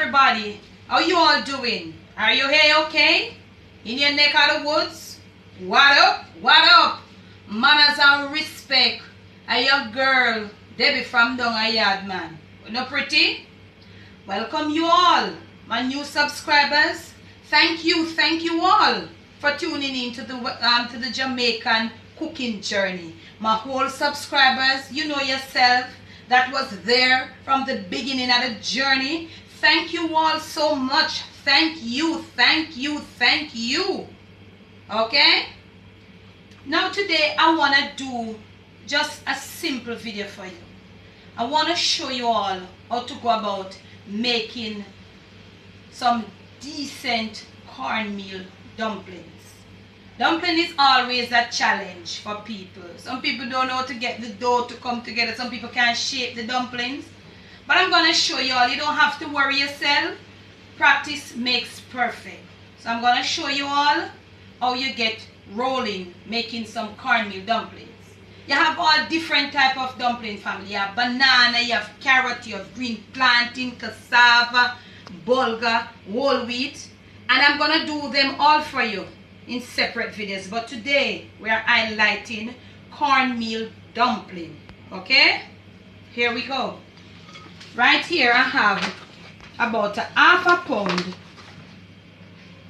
everybody. How you all doing? Are you here okay? In your neck of the woods? What up? What up? Manners and respect. I your girl, Debbie from down a yard, man. Not pretty? Welcome you all, my new subscribers. Thank you all for tuning in to the Jamaican cooking journey. My whole subscribers, you know yourself, that was there from the beginning of the journey. Thank you all so much. Thank you. Okay? Now today I want to do just a simple video for you. I want to show you all how to go about making some decent cornmeal dumplings. Dumpling is always a challenge for people. Some people don't know how to get the dough to come together. Some people can't shape the dumplings. But I'm going to show you all. You don't have to worry yourself. Practice makes perfect. So I'm going to show you all how you get rolling making some cornmeal dumplings. You have all different type of dumpling family. You have banana, you have carrot, you have green plantain, cassava, bulgur, whole wheat. And I'm going to do them all for you in separate videos. But today we are highlighting cornmeal dumpling. Okay? Here we go. Right here I have about half a pound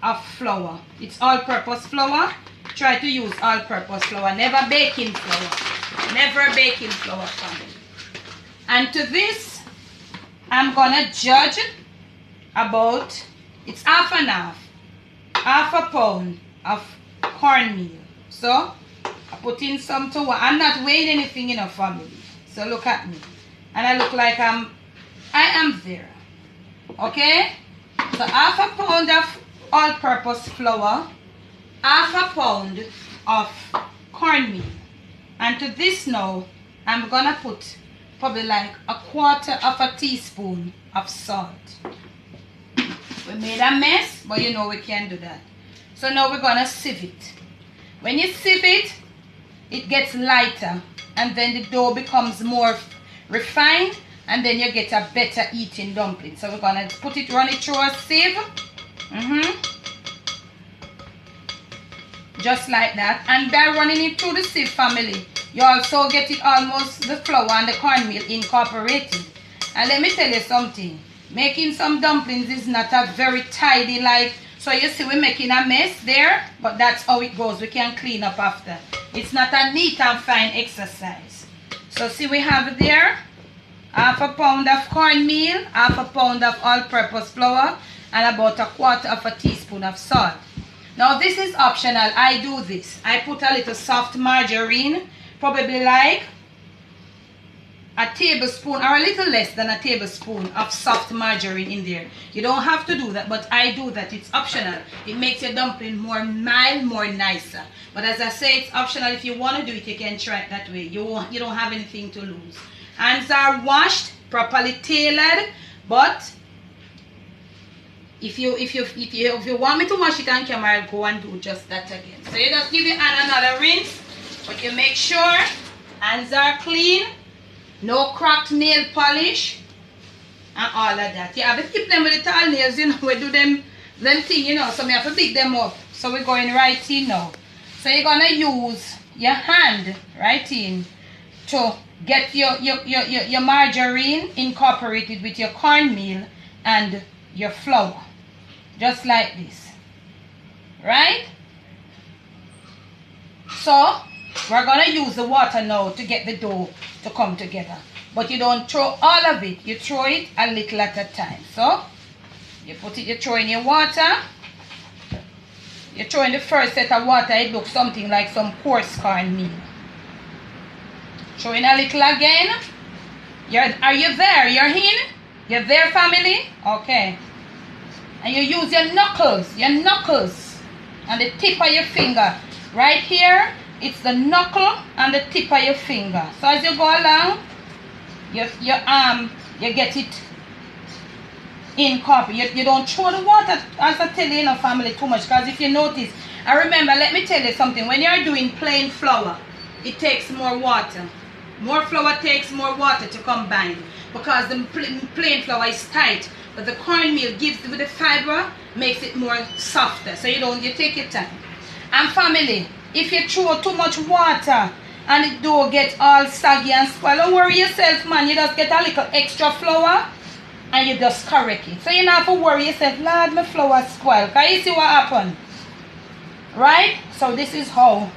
of flour. It's all-purpose flour. Try to use all-purpose flour, never baking flour. Never baking flour, family. And to this, I'm gonna judge about, it's half and half a pound of cornmeal. So I put in some to what. I'm not weighing anything in a family. So look at me. And I look like I am there. Okay? So half a pound of all-purpose flour, half a pound of cornmeal. And to this now, I'm gonna put probably like a quarter of a teaspoon of salt. We made a mess, but you know we can do that. So now we're gonna sieve it. When you sieve it, it gets lighter, and then the dough becomes more refined, and then you get a better eating dumpling. So we're gonna run it through a sieve. Just like that. And by running it through the sieve, family, you also get it almost the flour and the cornmeal incorporated. And let me tell you something. Making some dumplings is not a very tidy like. So you see we're making a mess there, but that's how it goes. We can clean up after. It's not a neat and fine exercise. So see we have there half a pound of cornmeal, half a pound of all-purpose flour, and about a quarter of a teaspoon of salt. Now this is optional. I do this. I put a little soft margarine, probably like a tablespoon or a little less than a tablespoon of soft margarine in there. You don't have to do that, but I do that. It's optional. It makes your dumpling more mild, more nicer. But as I say, it's optional. If you want to do it, you can try it that way. You don't have anything to lose. Hands are washed, properly tailored, but if you want me to wash it on camera, I'll go and do just that again. So you just give your hand another rinse, but you make sure hands are clean, no cracked nail polish, and all of that. You have to keep them with the tall nails, you know, we do them thing, you know, so we have to pick them up. So we're going right in now. So you're gonna use your hand right in to get your margarine incorporated with your cornmeal and your flour. Just like this. Right? So, we're going to use the water now to get the dough to come together. But you don't throw all of it. You throw it a little at a time. So, you throw in your water. You throw in the first set of water. It looks something like some coarse cornmeal. Throw in a little again. Are you there? You're in? You're there, family? Okay. And you use your knuckles and the tip of your finger. Right here, it's the knuckle and the tip of your finger. So as you go along, you get it incorporated. You don't throw the water, as I tell you, family, too much. Because if you notice, and remember, let me tell you something. When you're doing plain flour, it takes more water. More flour takes more water to combine. Because the plain flour is tight. But the cornmeal gives with the fiber, makes it more softer. So you take your time. And family, if you throw too much water and the dough gets all saggy and spoiled, don't worry yourself, man. You just get a little extra flour and you just correct it. So you don't have to worry yourself, Lord, my flour spoiled. Can you see what happened? Right? So this is how.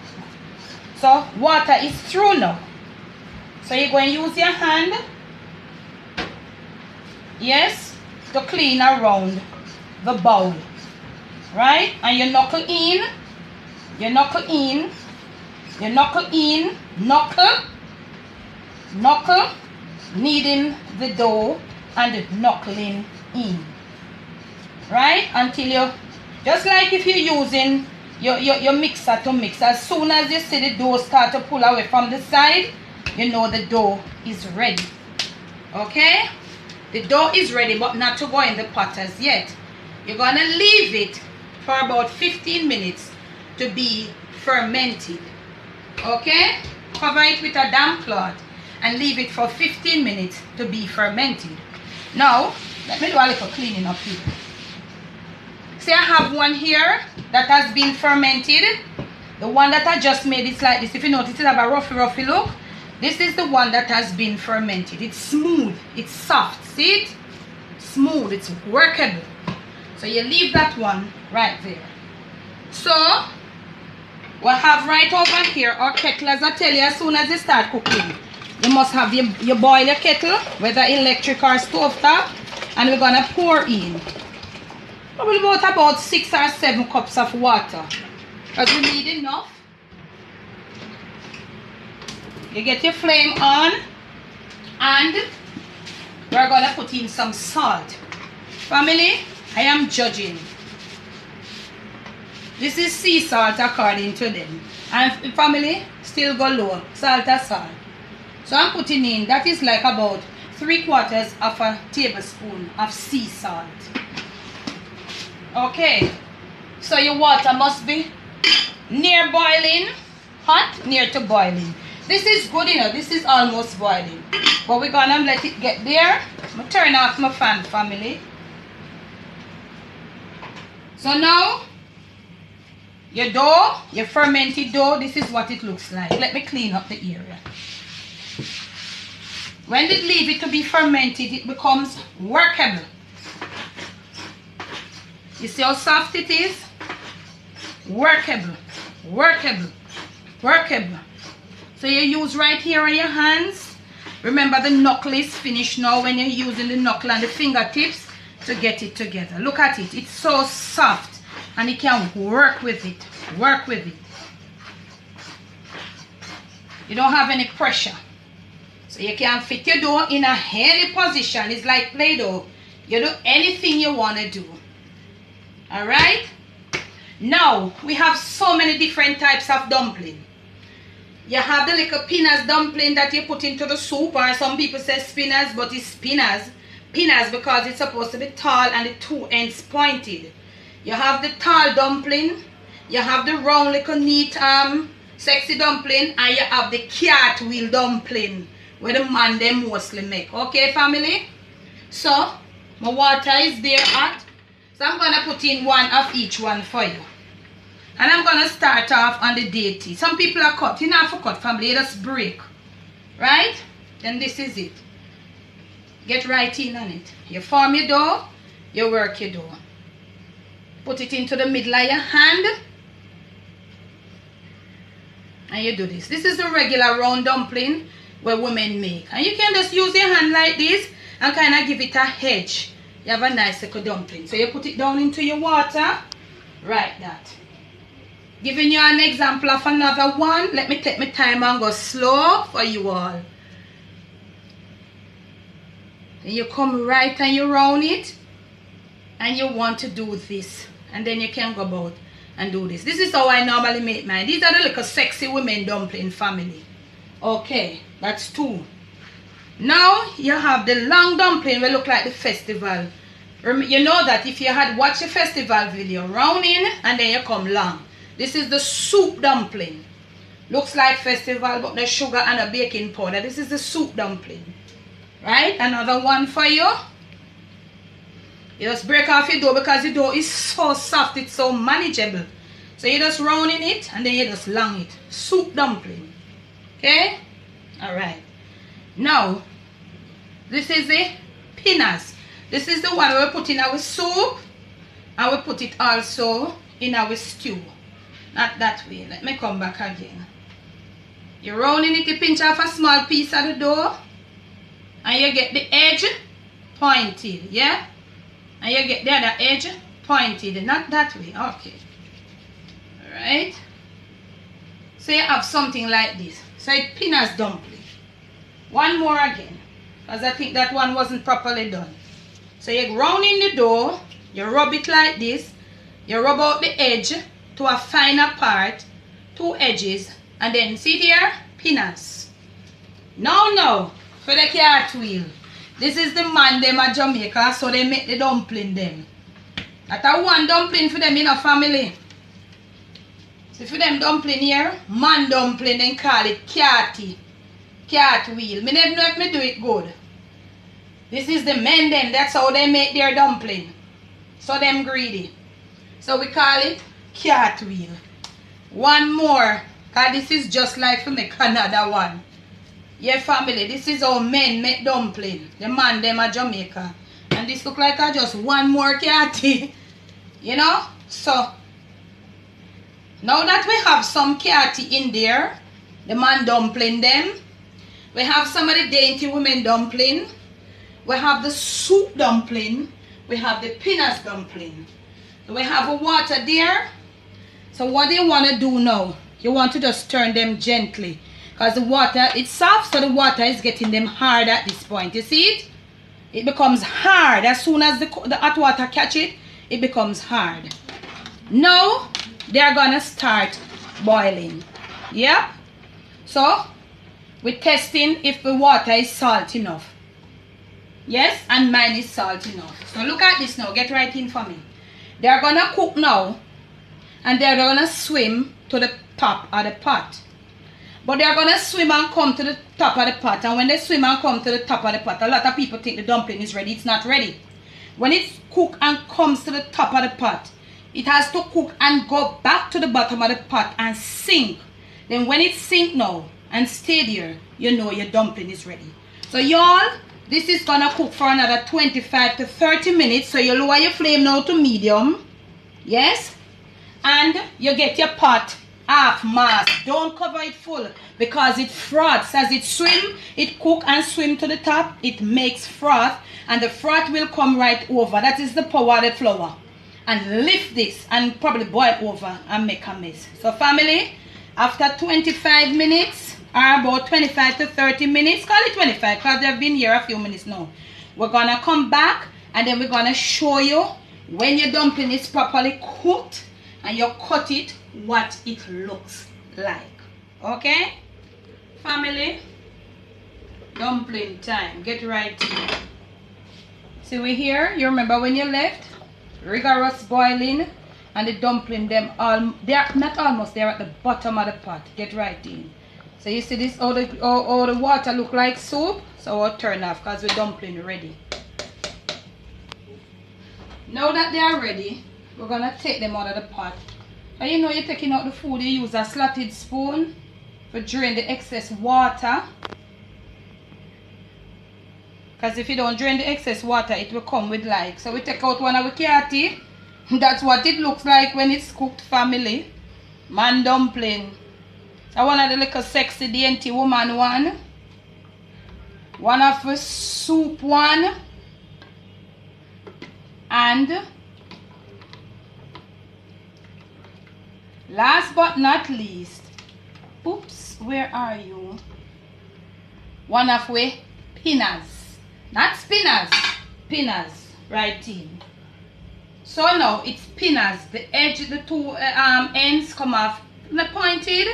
So water is through now. So you're going to use your hand, yes, to clean around the bowl. Right? And you knuckle in, knuckle, kneading the dough and knuckling in. Right? Until you, just like if you're using your mixer to mix, as soon as you see the dough start to pull away from the side, you know the dough is ready. Okay? The dough is ready, but not to go in the pot as yet. You're going to leave it for about 15 minutes to be fermented. Okay? Cover it with a damp cloth and leave it for 15 minutes to be fermented. Now, let me do a little cleaning up here. See, I have one here that has been fermented. The one that I just made is like this. If you notice, it have a roughy look. This is the one that has been fermented. It's smooth. It's soft. See it? Smooth. It's workable. So you leave that one right there. So, we'll have right over here our kettle. As I tell you, as soon as you start cooking, you must have your boil your kettle, whether electric or stove top. And we're going to pour in probably about 6 or 7 cups of water. Because we need enough. You get your flame on. And we're going to put in some salt. Family, I am judging. This is sea salt according to them. And family, still go low. Salt or salt. So I'm putting in, that is like about 3/4 of a tablespoon of sea salt. Okay. So your water must be near boiling. Hot, near to boiling. This is good enough. This is almost boiling. But we're going to let it get there. I'm going to turn off my fan, family. So now, your dough, your fermented dough, this is what it looks like. Let me clean up the area. When they leave it to be fermented, it becomes workable. You see how soft it is? Workable. Workable. Workable. So you use right here on your hands. Remember, the knuckle is finished now when you're using the knuckle and the fingertips to get it together. Look at it. It's so soft and you can work with it. Work with it. You don't have any pressure. So you can fit your dough in a any position. It's like Play-Doh. You do anything you want to do. Alright? Now, we have so many different types of dumpling. You have the little pinners dumpling that you put into the soup, or some people say spinners, but it's pinners. Pinners because it's supposed to be tall and the two ends pointed. You have the tall dumpling. You have the round little neat sexy dumpling, and you have the cartwheel dumpling where the man they mostly make. Okay, family? So, my water is there hot. So I'm going to put in one of each one for you. And I'm going to start off on the dainty. Some people are cut. You don't have to cut, family. You just break. Right? Then this is it. Get right in on it. You form your dough. You work your dough. Put it into the middle of your hand. And you do this. This is the regular round dumpling where women make. And you can just use your hand like this and kind of give it a edge. You have a nice little dumpling. So you put it down into your water. Right that. Giving you an example of another one. Let me take my time and go slow for you all. Then you come right and you round it. And you want to do this. And then you can go about and do this. This is how I normally make mine. These are the little sexy women dumpling family. Okay, that's 2. Now you have the long dumpling will look like the festival. You know that if you had watched a festival video, round in and then you come long. This is the soup dumpling. Looks like festival, but there's sugar and a baking powder. This is the soup dumpling. Right? Another one for you. You just break off your dough because the dough is so soft, it's so manageable. So you just round in it and then you just long it. Soup dumpling. Okay? Alright. Now, this is the peanuts. This is the one we put in our soup. And we put it also in our stew. Not that way. Let me come back again. You're rounding it, you pinch off a small piece of the dough. And you get the edge pointed. Yeah? And you get the other edge pointed. Not that way. Okay. Alright. So you have something like this. So it's peanuts dumpling. One more again. Because I think that one wasn't properly done. So you round in the dough. You rub it like this. You rub out the edge to a finer part. 2 edges. And then see here? Peanuts. Now, for the cartwheel. This is the man them at Jamaica. So they make the dumpling them. That's one dumpling for them in a family. So for them dumpling here, man dumpling, then call it cartwheel. Me never know if me do it good. This is the men them, that's how they make their dumpling. So them greedy. So we call it cartwheel. One more, because this is just like for make another one. Yeah, family, this is how men make dumpling. The man them at Jamaica. And this look like just one more carty. You know? So now that we have some carty in there, the man dumpling them, we have some of the dainty women dumpling, we have the soup dumpling, we have the peanuts dumpling. So we have a water there. So what do you want to do now? You want to just turn them gently. Because the water, it's soft, so the water is getting them hard at this point. You see it? It becomes hard. As soon as the hot water catch it, it becomes hard. Now, they're gonna start boiling. Yep. So we're testing if the water is salt enough. Yes, and mine is salt enough. So look at this now. Get right in for me. They're gonna cook now, and they're gonna swim to the top of the pot. But they're gonna swim and come to the top of the pot. And when they swim and come to the top of the pot, a lot of people think the dumpling is ready. It's not ready. When it's cooked and comes to the top of the pot, it has to cook and go back to the bottom of the pot and sink. Then when it sink now and stay there, you know your dumpling is ready. So y'all, this is gonna cook for another 25 to 30 minutes. So you lower your flame now to medium. Yes? And you get your pot half mass. Don't cover it full because it froths. As it swim, it cook and swim to the top. It makes froth and the froth will come right over. That is the power of the flour. And lift this and probably boil over and make a mess. So family, after 25 minutes or about 25 to 30 minutes, call it 25 because they've been here a few minutes now. We're gonna come back and then we're gonna show you when your dumpling is properly cooked and you cut it, what it looks like. Okay? Family, dumpling time. Get right here. See we here? You remember when you left? Rigorous boiling and the dumpling them all they're not almost, they're at the bottom of the pot. Get right in. So you see this all the water look like soup. So I'll turn off because the dumpling ready. Now that they are ready, we're gonna take them out of the pot. And you know you're taking out the food, you use a slotted spoon to drain the excess water. Because if you don't drain the excess water, it will come with like. So we take out one of the carty. That's what it looks like when it's cooked, family. Man dumpling. So one of the little sexy dainty woman one. One of the soup one. And last but not least, oops, where are you? One of the peanuts. Not spinners, pinners, right in. So now it's pinners. The edge, the two ends come off the pointed.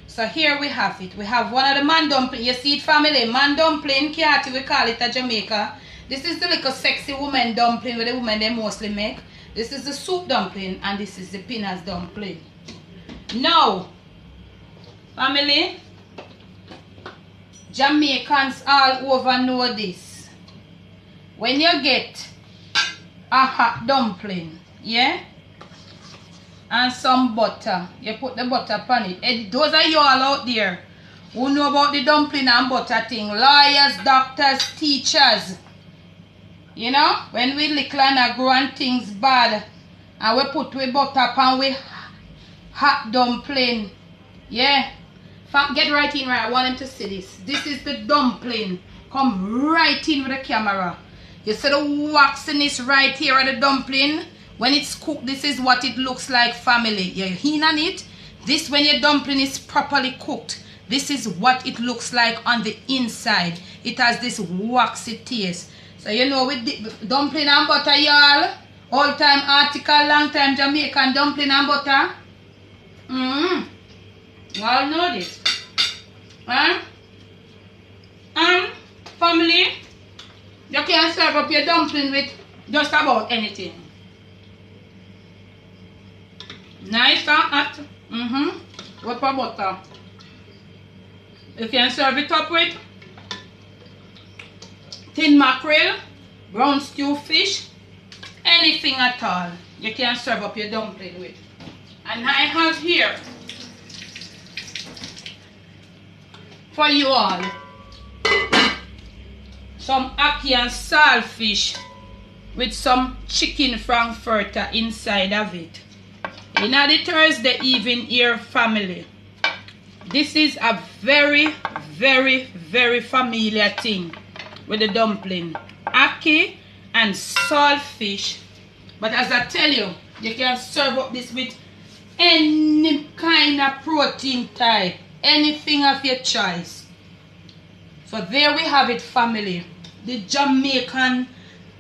So here we have it. We have one of the man dumpling. You see it, family? Man dumpling, kiati, we call it at Jamaica. This is the little sexy woman dumpling where the women they mostly make. This is the soup dumpling and this is the peanuts dumpling. Now, family, Jamaicans all over know this. When you get a hot dumpling, yeah, and some butter. You put the butter upon it. And those are you all out there who know about the dumpling and butter thing. Lawyers, doctors, teachers. You know, when we little and grow and things bad, and we put we butter upon we hot dumpling. Yeah. Get right in right. I want them to see this. This is the dumpling. Come right in with the camera. You see the waxiness right here at the dumpling. When it's cooked, this is what it looks like, family. You're in on it. This, when your dumpling is properly cooked, this is what it looks like on the inside. It has this waxy taste. So you know, with the dumpling and butter, y'all. Old time article, long time Jamaican dumpling and butter. You all know this. Huh? Family, you can serve up your dumpling with just about anything. Nice and hot. With butter. You can serve it up with tin mackerel, brown stew fish, anything at all. You can serve up your dumpling with. And I have here for you all some ackee and saltfish with some chicken frankfurter inside of it. In the Thursday evening here, family, this is a very, very, very familiar thing with the dumpling. Ackee and saltfish. But as I tell you, you can serve up this with any kind of protein type, anything of your choice. So there we have it, family. The Jamaican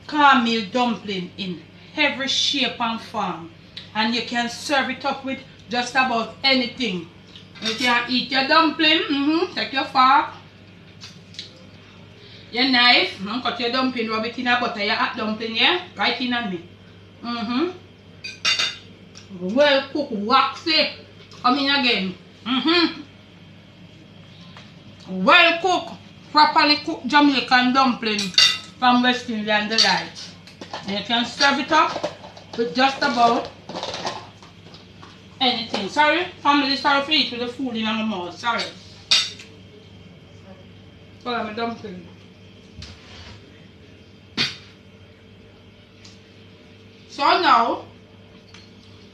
cornmeal dumpling in every shape and form. And you can serve it up with just about anything. You can eat your dumpling, take your fork, your knife, cut your dumpling, rub it in a butter, your hot dumpling, yeah? Right in on me. Well cooked, waxy. Come in again. Well cooked, properly cooked Jamaican dumpling from West Indian Delight. And you can serve it up with just about anything. Sorry, family, sorry for eating the food in my mouth. Sorry. Follow my dumpling. So now,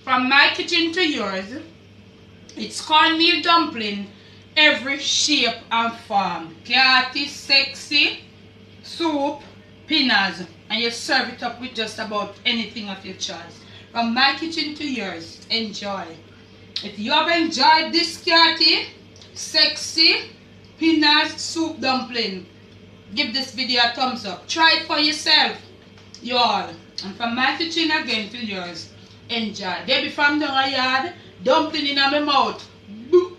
from my kitchen to yours, it's cornmeal dumpling, every shape and form. Catty, sexy, soup, pinners, and you serve it up with just about anything of your choice. From my kitchen to yours, enjoy. If you have enjoyed this catty, sexy, pinners, soup dumpling, give this video a thumbs up. Try it for yourself, you all. And from my kitchen again to yours, enjoy. Baby from the yard, dumpling in my mouth. Boop.